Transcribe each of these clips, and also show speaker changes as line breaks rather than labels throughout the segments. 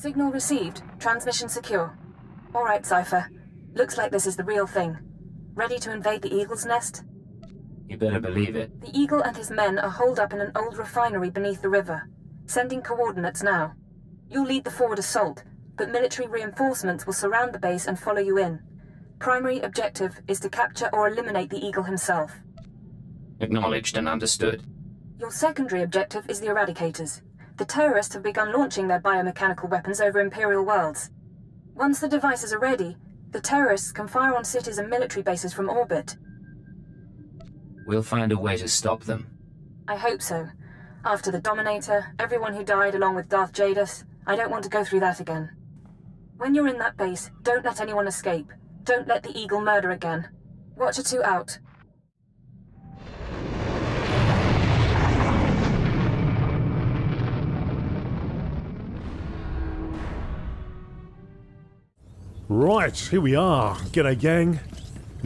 Signal received. Transmission secure. Alright, Cypher. Looks like this is the real thing. Ready to invade the Eagle's Nest?
You better believe it.
The Eagle and his men are holed up in an old refinery beneath the river. Sending coordinates now. You'll lead the forward assault, but military reinforcements will surround the base and follow you in. Primary objective is to capture or eliminate the Eagle himself.
Acknowledged and understood.
Your secondary objective is the Eradicators. The terrorists have begun launching their biomechanical weapons over Imperial worlds. Once the devices are ready, the terrorists can fire on cities and military bases from orbit.
We'll find a way to stop them.
I hope so. After the Dominator, everyone who died along with Darth Jadus, I don't want to go through that again. When you're in that base, don't let anyone escape. Don't let the Eagle murder again. Watcher 2 out.
Right, here we are. G'day gang.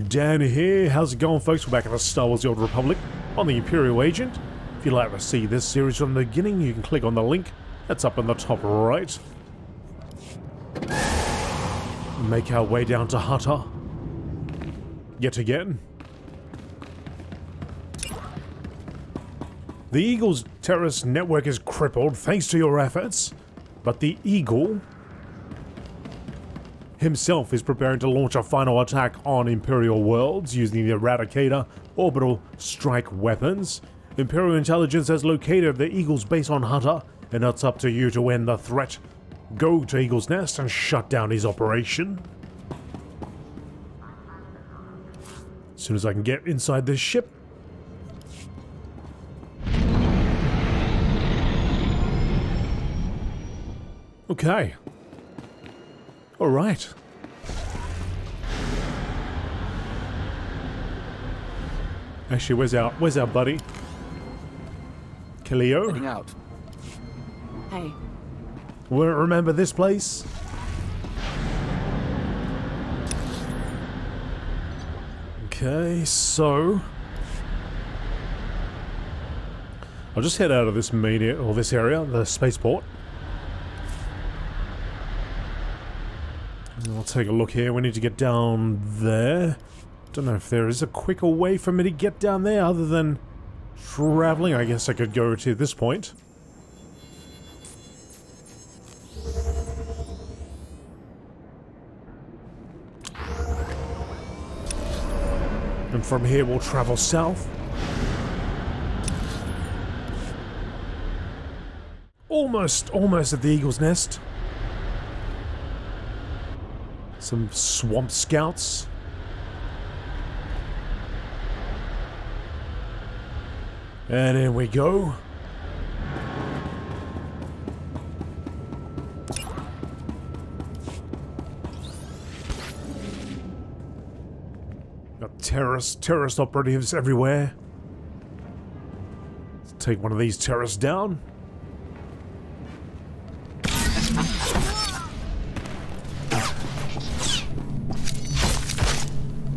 Dan here. How's it going, folks? We're back at the Star Wars The Old Republic on the Imperial Agent. If you'd like to see this series from the beginning, you can click on the link that's up in the top right. Make our way down to Hutta. Yet again. The Eagle's terrorist network is crippled thanks to your efforts, but the Eagle himself is preparing to launch a final attack on Imperial worlds using the Eradicator orbital strike weapons. Imperial intelligence has located the Eagle's base on Hutta, and it's up to you to end the threat. Go to Eagle's Nest and shut down his operation. As soon as I can get inside this ship. Okay. Alright. Actually, where's our buddy? Kaleo?
Heading out.
Hey.
Remember this place? Okay, so I'll just head out of this this area, the spaceport. And I'll take a look here. We need to get down there. Don't know if there is a quicker way for me to get down there other than traveling. I guess I could go to this point. And from here we'll travel south. Almost at the Eagle's Nest. Some swamp scouts. And in we go. Got terrorist operatives everywhere. Let's take one of these terrorists down.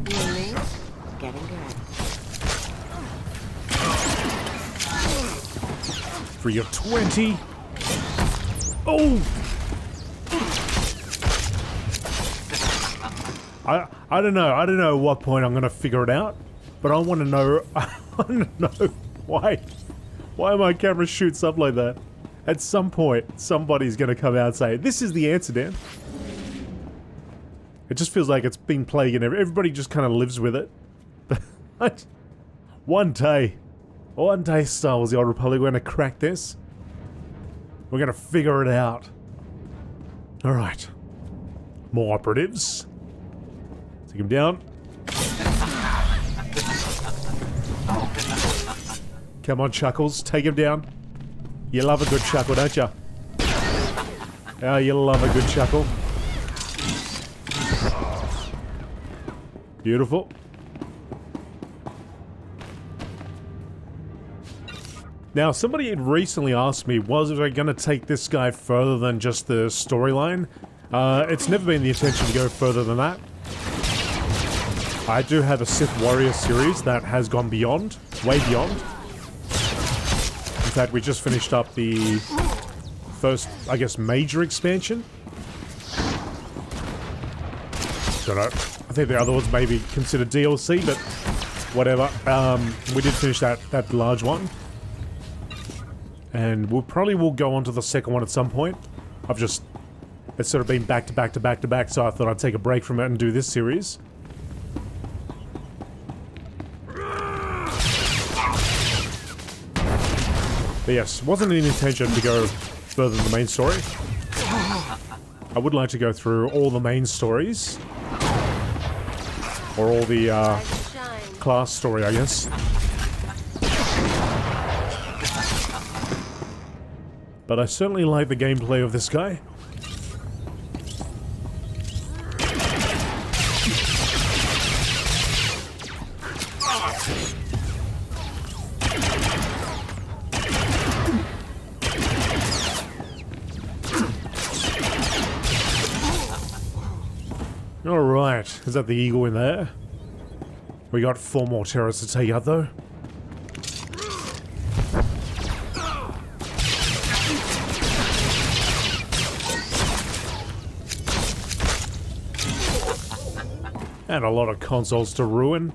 Really? Getting good.
For your 20. Oh! I don't know at what point I'm gonna figure it out, but I want to know. I want to know why my camera shoots up like that. At some point, somebody's gonna come out and say, "This is the answer, Dan." It just feels like it's been plaguing everybody. Just kind of lives with it. But one day, Star Wars: The Old Republic, we're gonna crack this. We're gonna figure it out. All right, more operatives. Take him down. Come on, Chuckles. Take him down. You love a good chuckle, don't you? Oh, you love a good chuckle. Beautiful. Now, somebody had recently asked me, was I going to take this guy further than just the storyline? It's never been the intention to go further than that. I do have a Sith Warrior series that has gone beyond, way beyond. In fact, we just finished up the first, I guess, major expansion. Don't know. I think the other ones may be considered DLC, but whatever. We did finish that large one. And we'll probably will go on to the second one at some point. It's sort of been back to back to back to back, so I thought I'd take a break from it and do this series. But yes, wasn't an intention to go further than the main story. I would like to go through all the main stories. Or all the, class story, I guess. But I certainly like the gameplay of this guy. Alright, is that the eagle in there? We got 4 more terrorists to take out though. And a lot of consoles to ruin.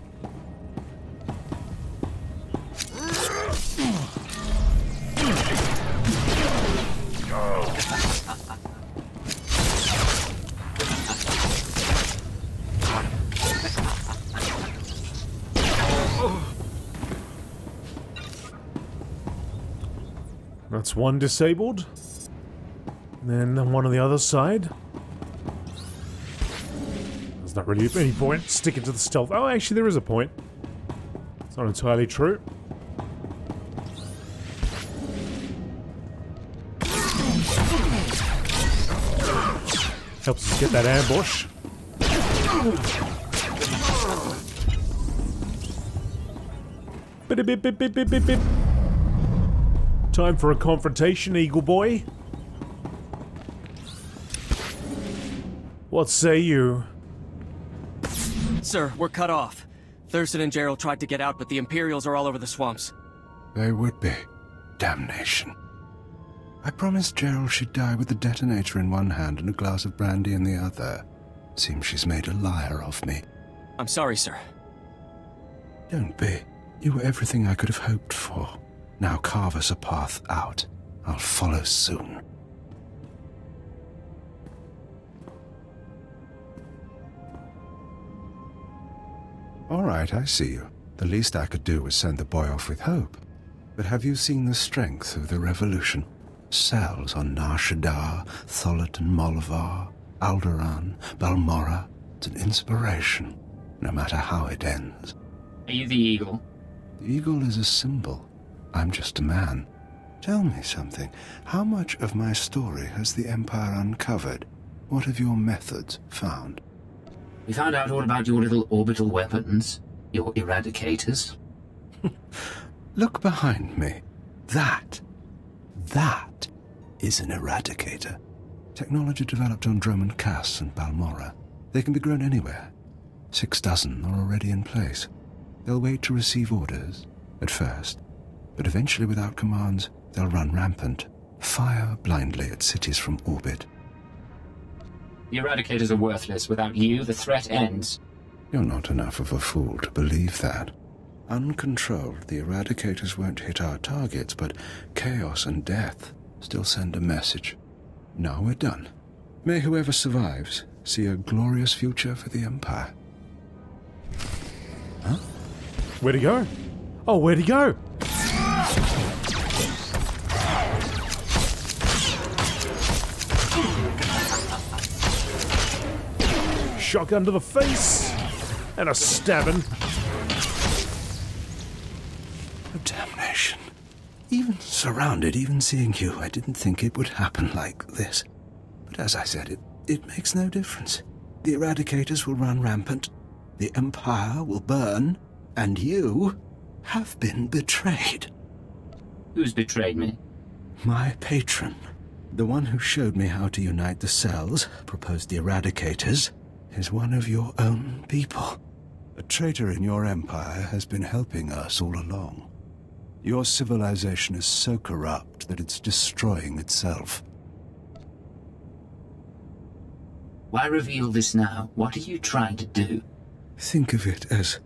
That's one disabled. Then one on the other side. There's not really any point sticking to the stealth. Oh, actually there is a point. It's not entirely true. Helps us get that ambush. Bip, bip, bip, bip, bip, bip, bip. Time for a confrontation, Eagle Boy. What say you?
Sir, we're cut off. Thurston and Gerald tried to get out, but the Imperials are all over the swamps.
They would be. Damnation. I promised Gerald she'd die with the detonator in one hand and a glass of brandy in the other. Seems she's made a liar of me.
I'm sorry, sir.
Don't be. You were everything I could have hoped for. Now carve us a path out. I'll follow soon. All right, I see you. The least I could do was send the boy off with hope. But have you seen the strength of the revolution? Cells on Nar Shaddaa, Tholet and Molvar, Alderaan, Balmorra. It's an inspiration, no matter how it ends.
Are you the eagle?
The eagle is a symbol. I'm just a man. Tell me something. How much of my story has the Empire uncovered? What have your methods found?
We found out all about your little orbital weapons, your eradicators.
Look behind me. That is an eradicator. Technology developed on Droman Kaas and Balmorra. They can be grown anywhere. 6 dozen are already in place. They'll wait to receive orders, at first. But eventually, without commands, they'll run rampant. Fire blindly at cities from orbit.
The eradicators are worthless. Without you, the threat ends.
You're not enough of a fool to believe that. Uncontrolled, the eradicators won't hit our targets, but chaos and death still send a message. Now we're done. May whoever survives see a glorious future for the Empire. Huh?
Where'd he go? Oh, where'd he go? Shotgun to the face and a stabbing.
Oh, damnation. Even surrounded, even seeing you, I didn't think it would happen like this. But as I said, it makes no difference. The eradicators will run rampant, the Empire will burn, and you have been betrayed.
Who's betrayed me?
My patron. The one who showed me how to unite the cells, proposed the eradicators, is one of your own people. A traitor in your empire has been helping us all along. Your civilization is so corrupt that it's destroying itself.
Why reveal this now? What are you trying to do?
Think of it as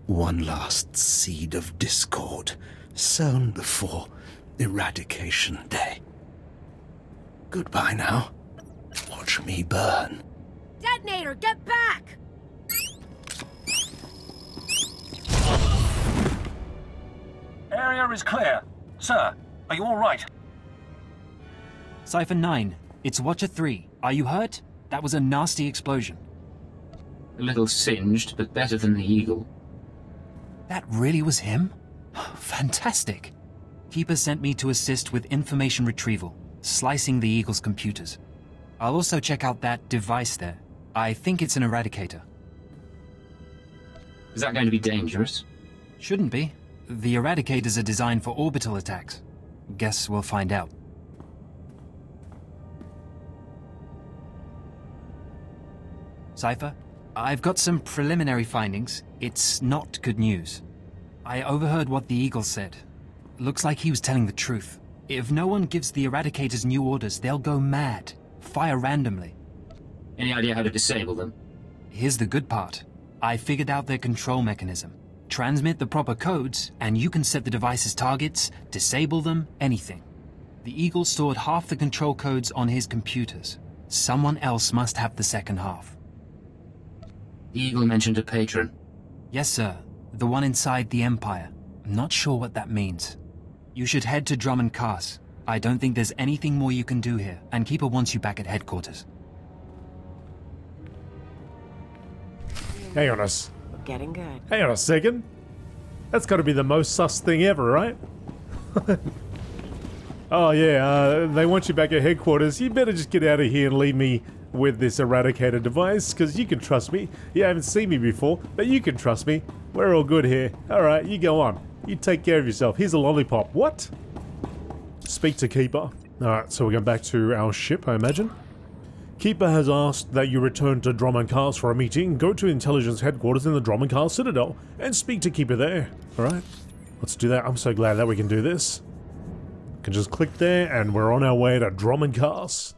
one last seed of discord sown before Eradication Day. Goodbye now. Watch me burn.
Detonator, get back!
Area is clear. Sir, are you all right?
Cypher 9, it's Watcher 3. Are you hurt? That was a nasty explosion.
A little singed, but better than the Eagle.
That really was him? Fantastic. Keeper sent me to assist with information retrieval, slicing the Eagle's computers. I'll also check out that device there. I think it's an Eradicator.
Is that going to be dangerous?
Shouldn't be. The Eradicators are designed for orbital attacks. Guess we'll find out. Cypher, I've got some preliminary findings. It's not good news. I overheard what the Eagle said. Looks like he was telling the truth. If no one gives the Eradicators new orders, they'll go mad. Fire randomly.
Any idea how to disable them?
Here's the good part. I figured out their control mechanism. Transmit the proper codes, and you can set the device's targets, disable them, anything. The Eagle stored half the control codes on his computers. Someone else must have the second half.
The Eagle mentioned a patron.
Yes, sir. The one inside the Empire. I'm not sure what that means. You should head to Drummond Cast. I don't think there's anything more you can do here, and Keeper wants you back at headquarters.
Hang on
Getting good.
Hang on a second. That's got to be the most sus thing ever, right? Oh yeah, they want you back at headquarters. You better just get out of here and leave me with this Eradicator device, because you can trust me. You haven't seen me before, but you can trust me. We're all good here. Alright, you go on. You take care of yourself. Here's a lollipop. What? Speak to Keeper. Alright, so we're going back to our ship, I imagine. Keeper has asked that you return to Drummond Cast for a meeting, go to Intelligence Headquarters in the Drummond Cast Citadel, and speak to Keeper there. Alright, let's do that. I'm so glad that we can do this. Can just click there, and we're on our way to Drummond Cast.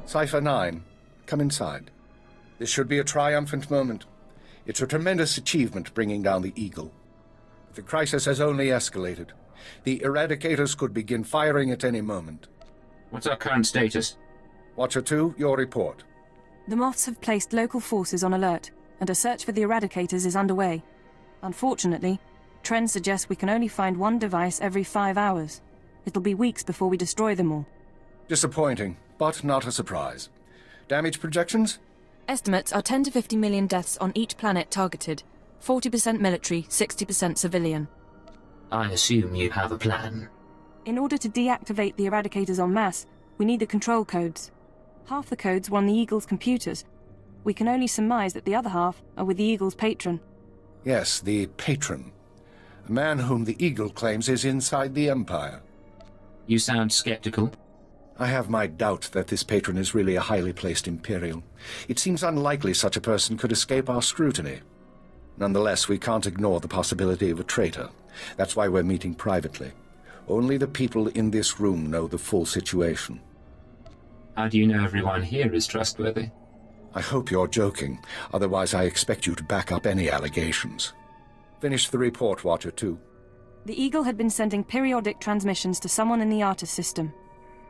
Cypher 9, come inside. This should be a triumphant moment. It's a tremendous achievement bringing down the Eagle. The crisis has only escalated. The Eradicators could begin firing at any moment.
What's our current status?
Watcher 2, your report.
The Moths have placed local forces on alert, and a search for the Eradicators is underway. Unfortunately, trends suggest we can only find one device every 5 hours. It'll be weeks before we destroy them all.
Disappointing, but not a surprise. Damage projections?
Estimates are 10 to 50 million deaths on each planet targeted. 40% military, 60% civilian.
I assume you have a plan.
In order to deactivate the Eradicators en masse, we need the control codes. Half the codes were on the Eagle's computers. We can only surmise that the other half are with the Eagle's patron.
Yes, the patron. A man whom the Eagle claims is inside the Empire.
You sound skeptical.
I have my doubt that this patron is really a highly placed Imperial. It seems unlikely such a person could escape our scrutiny. Nonetheless, we can't ignore the possibility of a traitor. That's why we're meeting privately. Only the people in this room know the full situation.
How do you know everyone here is trustworthy?
I hope you're joking. Otherwise, I expect you to back up any allegations. Finish the report, Watcher 2.
The Eagle had been sending periodic transmissions to someone in the Artus system.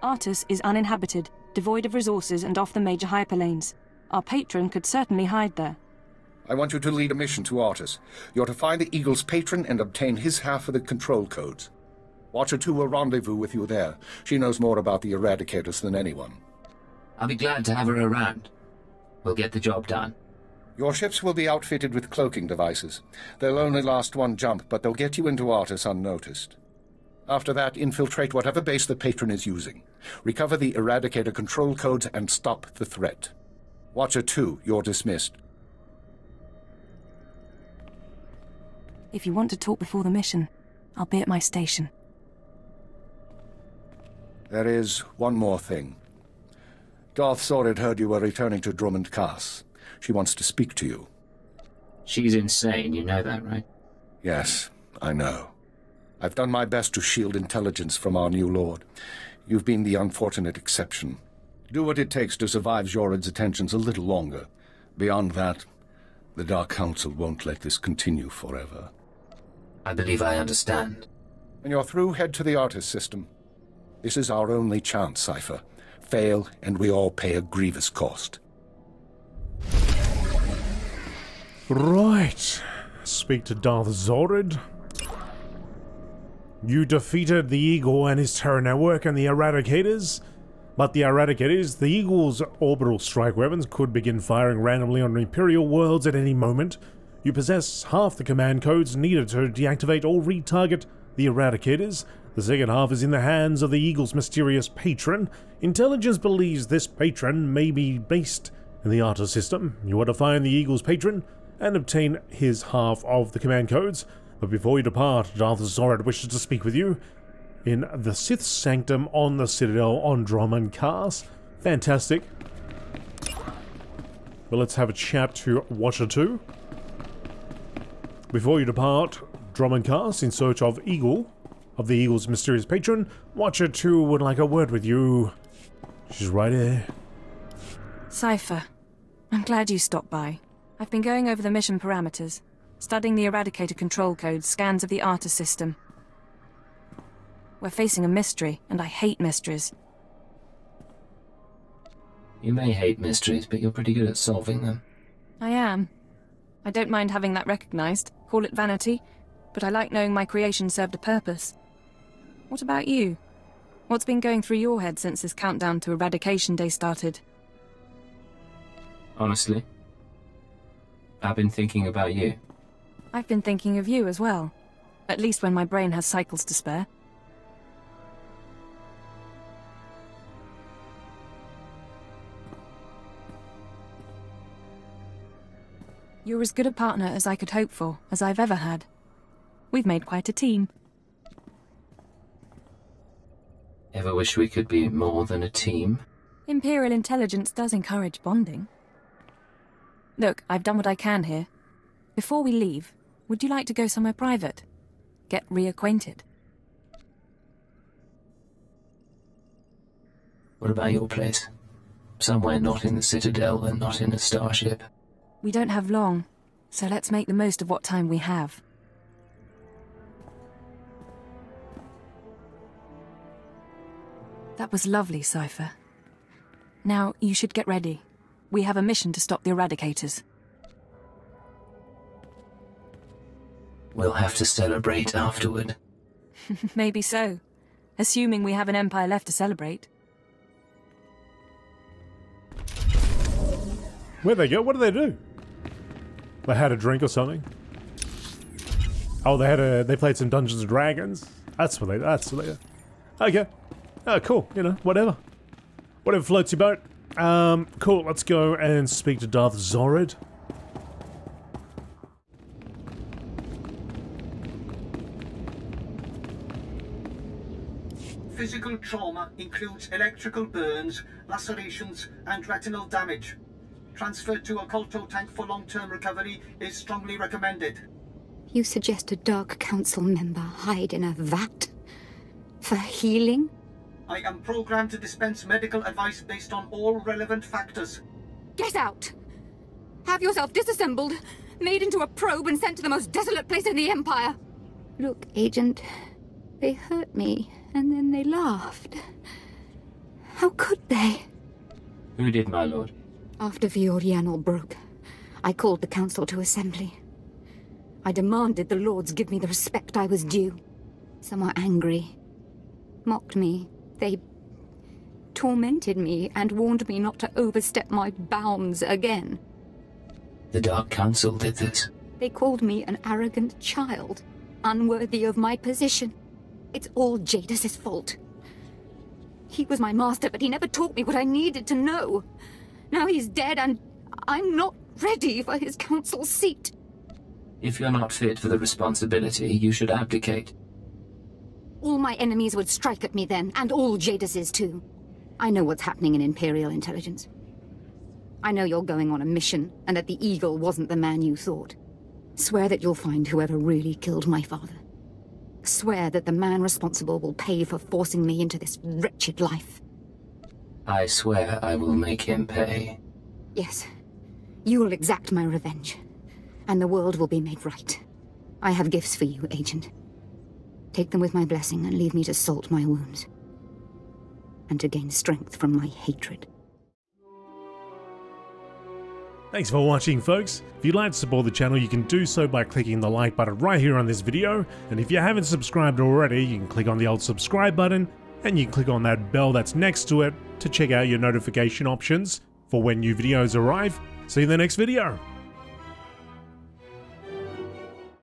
Artus is uninhabited, devoid of resources and off the major hyperlanes. Our patron could certainly hide there.
I want you to lead a mission to Artus. You're to find the Eagle's patron and obtain his half of the control codes. Watcher 2 will rendezvous with you there. She knows more about the Eradicators than anyone.
I'll be glad to have her around. We'll get the job done.
Your ships will be outfitted with cloaking devices. They'll only last one jump, but they'll get you into Artus unnoticed. After that, infiltrate whatever base the patron is using. Recover the Eradicator control codes and stop the threat. Watcher 2, you're dismissed.
If you want to talk before the mission, I'll be at my station.
There is one more thing. Darth Zorid heard you were returning to Drummond Cast. She wants to speak to you.
She's insane, you know that, right?
Yes, I know. I've done my best to shield intelligence from our new lord. You've been the unfortunate exception. Do what it takes to survive Jorad's attentions a little longer. Beyond that, the Dark Council won't let this continue forever.
I believe I understand.
When you're through, head to the Artist system. This is our only chance, Cypher. Fail, and we all pay a grievous cost.
Right. Speak to Darth Zorid. You defeated the Eagle and his Terra network and the Eradicators. But the Eradicators, the Eagle's orbital strike weapons, could begin firing randomly on Imperial worlds at any moment. You possess half the command codes needed to deactivate or retarget the Eradicators. The second half is in the hands of the Eagle's mysterious patron. Intelligence believes this patron may be based in the Arta system. You are to find the Eagle's patron and obtain his half of the command codes. But before you depart, Darth Zorid wishes to speak with you in the Sith Sanctum on the Citadel on Dromund Kaas. Fantastic. Well, let's have a chat to Watcher 2. Before you depart Dromund Kaas in search of the Eagle's mysterious patron, Watcher 2 would like a word with you. She's right here.
Cypher, I'm glad you stopped by. I've been going over the mission parameters, studying the Eradicator control codes, scans of the Arta system. We're facing a mystery, and I hate mysteries.
You may hate mysteries, but you're pretty good at solving them.
I am. I don't mind having that recognized. Call it vanity, but I like knowing my creation served a purpose. What about you? What's been going through your head since this countdown to Eradication Day started?
Honestly, I've been thinking about you.
I've been thinking of you as well. At least when my brain has cycles to spare. You're as good a partner as I could hope for, as I've ever had. We've made quite a team.
Ever wish we could be more than a team?
Imperial intelligence does encourage bonding. Look, I've done what I can here. Before we leave, would you like to go somewhere private? Get reacquainted?
What about your place? Somewhere not in the Citadel and not in a starship.
We don't have long, so let's make the most of what time we have. That was lovely, Cypher. Now, you should get ready. We have a mission to stop the Eradicators.
We'll have to celebrate afterward.
Maybe so. Assuming we have an Empire left to celebrate.
Where'd they go? What did they do? They had a drink or something? Oh, they played some Dungeons and Dragons. That's what they Okay. Oh, cool. You know, whatever. Whatever floats your boat. Cool. Let's go and speak to Darth Zorid.
Physical trauma includes electrical burns, lacerations, and retinal damage. Transfer to a Colto tank for long-term recovery is strongly recommended.
You suggest a Dark Council member hide in a vat? For healing?
I am programmed to dispense medical advice based on all relevant factors.
Get out! Have yourself disassembled, made into a probe and sent to the most desolate place in the Empire! Look, Agent, they hurt me, and then they laughed. How could they?
Who did, my lord?
After Viorianal broke, I called the Council to assembly. I demanded the Lords give me the respect I was due. Some were angry, mocked me. They tormented me and warned me not to overstep my bounds again.
The Dark Council did this?
They called me an arrogant child, unworthy of my position. It's all Jadis' fault. He was my master, but he never taught me what I needed to know. Now he's dead, and I'm not ready for his council seat.
If you're not fit for the responsibility, you should abdicate.
All my enemies would strike at me then, and all Jadis' too. I know what's happening in Imperial intelligence. I know you're going on a mission, and that the Eagle wasn't the man you thought. Swear that you'll find whoever really killed my father. Swear that the man responsible will pay for forcing me into this wretched life.
I swear I will make him pay.
Yes. You will exact my revenge, and the world will be made right. I have gifts for you, Agent. Take them with my blessing and leave me to salt my wounds, and to gain strength from my hatred.
Thanks for watching, folks. If you'd like to support the channel, you can do so by clicking the like button right here on this video, and if you haven't subscribed already, you can click on the old subscribe button, and you can click on that bell that's next to it to check out your notification options for when new videos arrive. See you in the next video.